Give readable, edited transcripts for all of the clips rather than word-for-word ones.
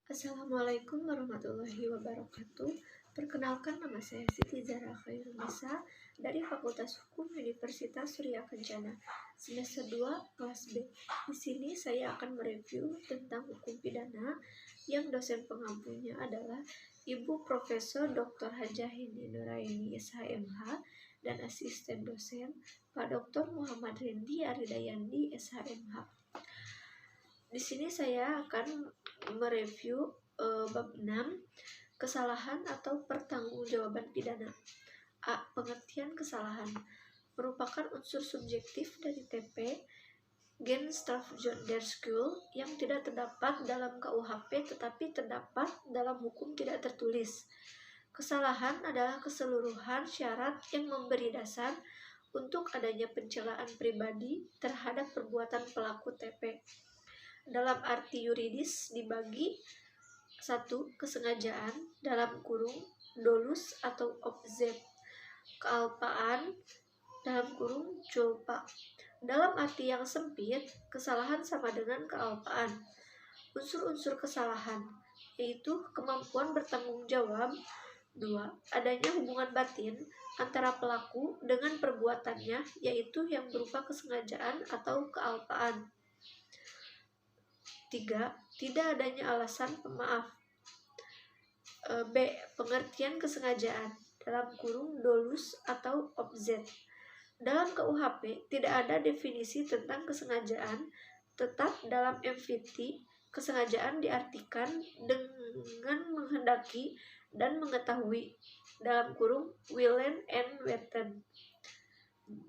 Assalamualaikum warahmatullahi wabarakatuh. Perkenalkan, nama saya Siti Zahra Khairunisa dari Fakultas Hukum Universitas Surya Kencana, semester 2 kelas B. Di sini saya akan mereview tentang hukum pidana yang dosen pengampunya adalah Ibu Profesor Dr. Hajah Hindi Nuraini SHMH dan asisten dosen Pak Dr. Muhammad Rendi Aridayandi SHMH. Di sini saya akan mereview bab 6, kesalahan atau pertanggungjawaban pidana. A. Pengertian kesalahan merupakan unsur subjektif dari TP Strafrechtschule yang tidak terdapat dalam KUHP tetapi terdapat dalam hukum tidak tertulis. Kesalahan adalah keseluruhan syarat yang memberi dasar untuk adanya pencelaan pribadi terhadap perbuatan pelaku TP. Dalam arti yuridis dibagi 1. Kesengajaan dalam kurung dolus atau objek, kealpaan dalam kurung culpa. Dalam arti yang sempit, kesalahan sama dengan kealpaan. Unsur-unsur kesalahan yaitu kemampuan bertanggung jawab. 2. Adanya hubungan batin antara pelaku dengan perbuatannya, yaitu yang berupa kesengajaan atau kealpaan. 3. Tidak adanya alasan pemaaf. B. Pengertian kesengajaan dalam kurung dolus atau objek. Dalam KUHP tidak ada definisi tentang kesengajaan, tetap dalam MVT kesengajaan diartikan dengan menghendaki dan mengetahui dalam kurung willen and wetten.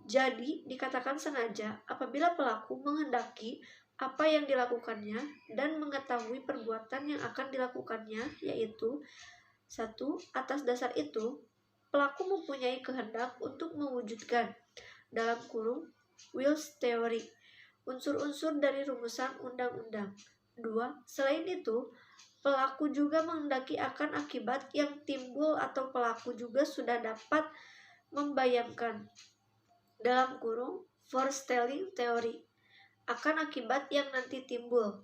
Jadi dikatakan sengaja apabila pelaku menghendaki apa yang dilakukannya dan mengetahui perbuatan yang akan dilakukannya, yaitu 1. Atas dasar itu, pelaku mempunyai kehendak untuk mewujudkan dalam kurung Wills Theory unsur-unsur dari rumusan undang-undang. 2. Selain itu, pelaku juga menghendaki akan akibat yang timbul atau pelaku juga sudah dapat membayangkan dalam kurung Foretelling Theory akan akibat yang nanti timbul.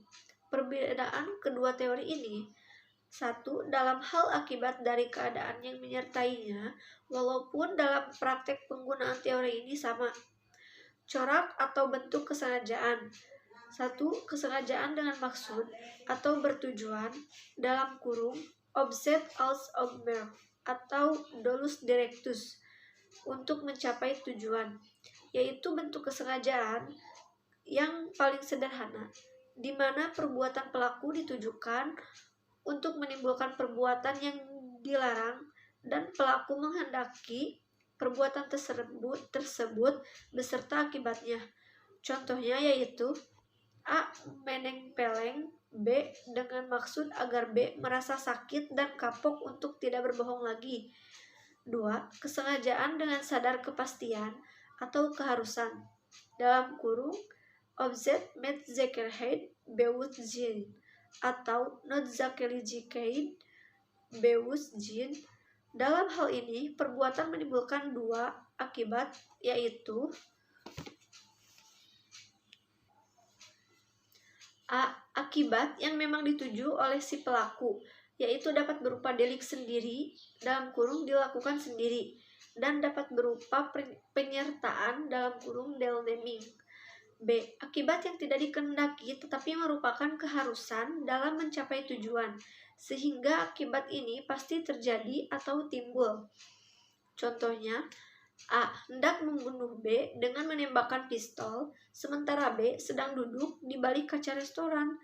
Perbedaan kedua teori ini: 1. Dalam hal akibat dari keadaan yang menyertainya, walaupun dalam praktek penggunaan teori ini sama. Corak atau bentuk kesengajaan: 1. Kesengajaan dengan maksud atau bertujuan dalam kurung Opzet als Oogmerk atau dolus directus untuk mencapai tujuan, yaitu bentuk kesengajaan yang paling sederhana, di mana perbuatan pelaku ditujukan untuk menimbulkan perbuatan yang dilarang dan pelaku menghendaki perbuatan tersebut beserta akibatnya. Contohnya yaitu A. Menempeleng B dengan maksud agar B merasa sakit dan kapok untuk tidak berbohong lagi. 2. Kesengajaan dengan sadar kepastian atau keharusan dalam kurung Opzet met zekerheid bewustzijn atau noodzakelijkheid bewustzijn. Dalam hal ini, perbuatan menimbulkan dua akibat, yaitu A. Akibat yang memang dituju oleh si pelaku, yaitu dapat berupa delik sendiri dalam kurung dilakukan sendiri, dan dapat berupa penyertaan dalam kurung deelneming. B. Akibat yang tidak dikehendaki tetapi merupakan keharusan dalam mencapai tujuan, sehingga akibat ini pasti terjadi atau timbul. Contohnya, A. Hendak membunuh B dengan menembakkan pistol, sementara B sedang duduk di balik kaca restoran.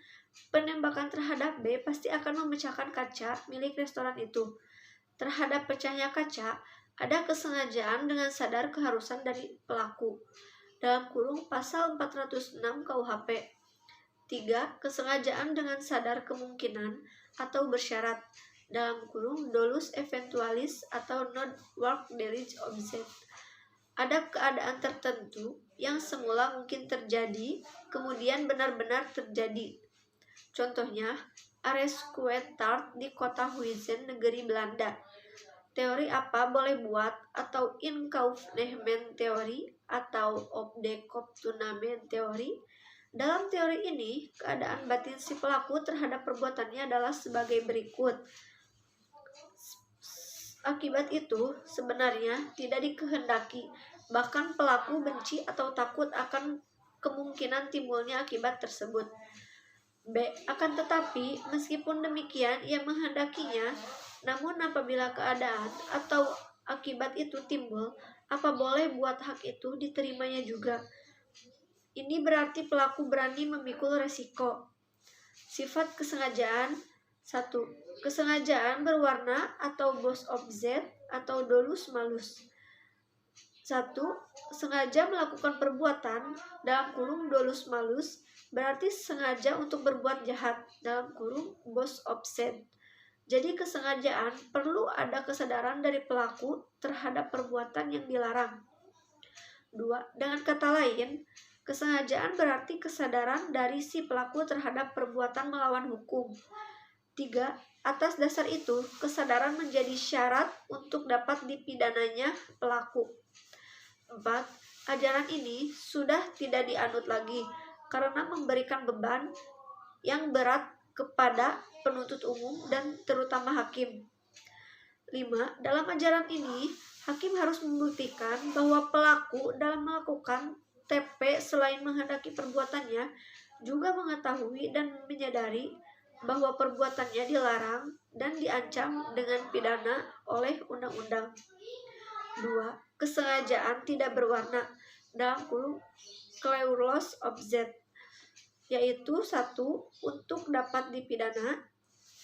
Penembakan terhadap B pasti akan memecahkan kaca milik restoran itu. Terhadap pecahnya kaca, ada kesengajaan dengan sadar keharusan dari pelaku dalam kurung pasal 406 KUHP. 3. Kesengajaan dengan sadar kemungkinan atau bersyarat dalam kurung dolus eventualis atau non work delit object. Ada keadaan tertentu yang semula mungkin terjadi, kemudian benar-benar terjadi. Contohnya, Arreskuetart di kota Huizen, negeri Belanda. Teori apa boleh buat atau inkaufnehmen teori atau opdekooptoemen teori Dalam teori ini, keadaan batin si pelaku terhadap perbuatannya adalah sebagai berikut. Akibat itu sebenarnya tidak dikehendaki, bahkan pelaku benci atau takut akan kemungkinan timbulnya akibat tersebut. B. Akan tetapi, meskipun demikian ia menghendakinya, namun apabila keadaan atau akibat itu timbul, apa boleh buat hak itu diterimanya juga. Ini berarti pelaku berani memikul resiko. Sifat kesengajaan 1. Kesengajaan berwarna atau bos objek atau dolus malus. 1. Sengaja melakukan perbuatan dalam kurung dolus malus berarti sengaja untuk berbuat jahat dalam kurung bos offset. Jadi kesengajaan perlu ada kesadaran dari pelaku terhadap perbuatan yang dilarang. 2. Dengan kata lain, kesengajaan berarti kesadaran dari si pelaku terhadap perbuatan melawan hukum. 3. Atas dasar itu, kesadaran menjadi syarat untuk dapat dipidananya pelaku. 4. Ajaran ini sudah tidak dianut lagi karena memberikan beban yang berat kepada penuntut umum dan terutama hakim. 5. Dalam ajaran ini, hakim harus membuktikan bahwa pelaku dalam melakukan TP selain menghendaki perbuatannya, juga mengetahui dan menyadari bahwa perbuatannya dilarang dan diancam dengan pidana oleh undang-undang. 2. Kesengajaan tidak berwarna dalam kurung clause object, yaitu 1. Untuk dapat dipidana,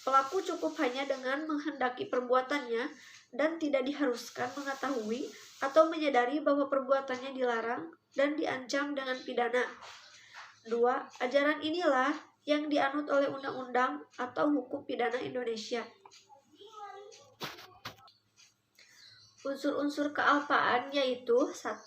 pelaku cukup hanya dengan menghendaki perbuatannya dan tidak diharuskan mengetahui atau menyadari bahwa perbuatannya dilarang dan diancam dengan pidana. 2. Ajaran inilah yang dianut oleh undang-undang atau hukum pidana Indonesia. Unsur-unsur kealpaan yaitu 1.